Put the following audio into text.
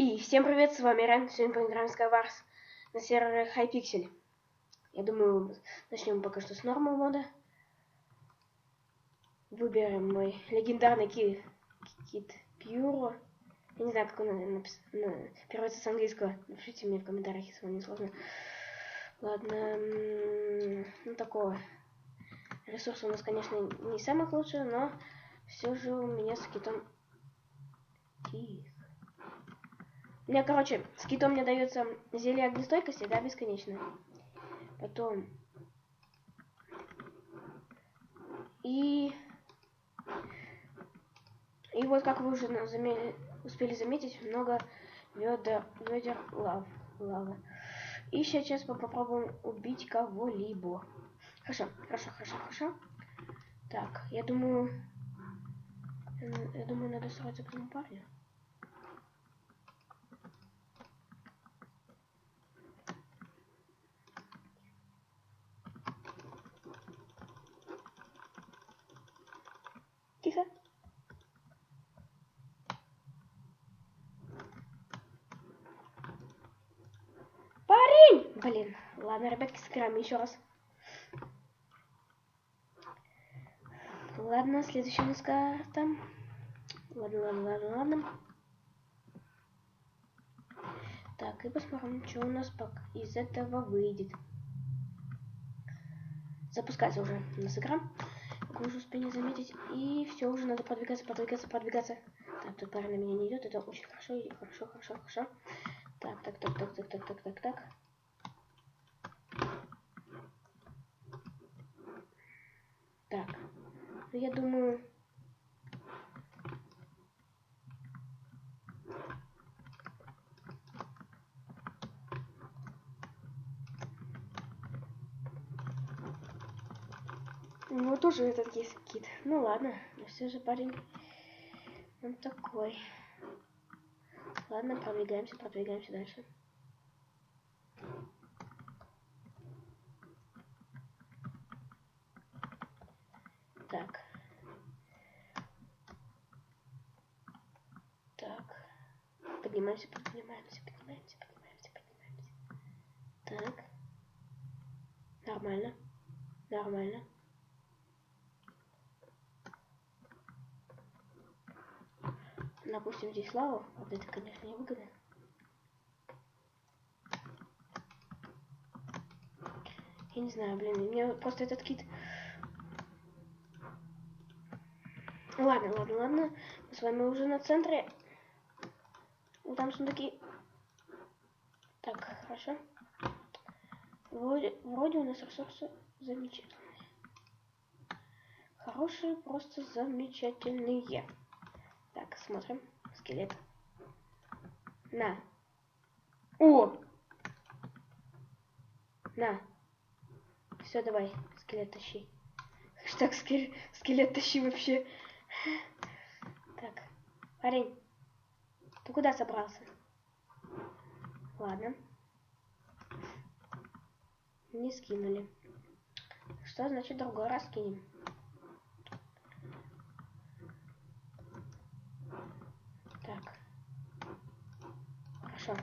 И всем привет, с вами Рен. Сегодня поиграем в Skywars на сервере Hypixel. Я думаю, начнем пока что с нормал мода. Выберем мой легендарный кит Пьюро. Я не знаю, как он переводится с английского. Напишите мне в комментариях, если вам не сложно. Ладно, ну такого. Ресурсы у нас, конечно, не самых лучших, но все же у меня с китом... Мне, короче, с китом мне дается зелье огнестойкости, да, бесконечно. Потом... И вот, как вы уже успели заметить, много ведер лавы. И сейчас мы попробуем убить кого-либо. Хорошо. Так, я думаю, надо сразу к этому парню. Тихо. Парень! Блин, ладно, ребятки, сыграем еще раз. Ладно, следующая у нас карта. Ладно. Так, и посмотрим, что у нас из этого выйдет. Запускается уже у нас игра. Как вы уже успели заметить. И все, уже надо продвигаться. Так, тут парень на меня не идет. Это очень хорошо. Так. Так. Ну, я думаю... У него тоже этот есть кит. Ну ладно, но все же парень он такой. Ладно, продвигаемся дальше. Так. Поднимаемся. Так. Нормально. Допустим, здесь лаву. Вот это, конечно, невыгодно. Я не знаю, блин, мне просто этот кит... Ладно. Мы с вами уже на центре. Вот там сундуки. Так, хорошо. Вроде у нас ресурсы замечательные. Хорошие, просто замечательные. Так, смотрим. Скелет. На. О! На. Все, давай, скелет тащи. Хэштег скелет тащи вообще. Так, парень, ты куда собрался? Ладно. Не скинули. Что значит другой раз кинем? Так. Хорошо.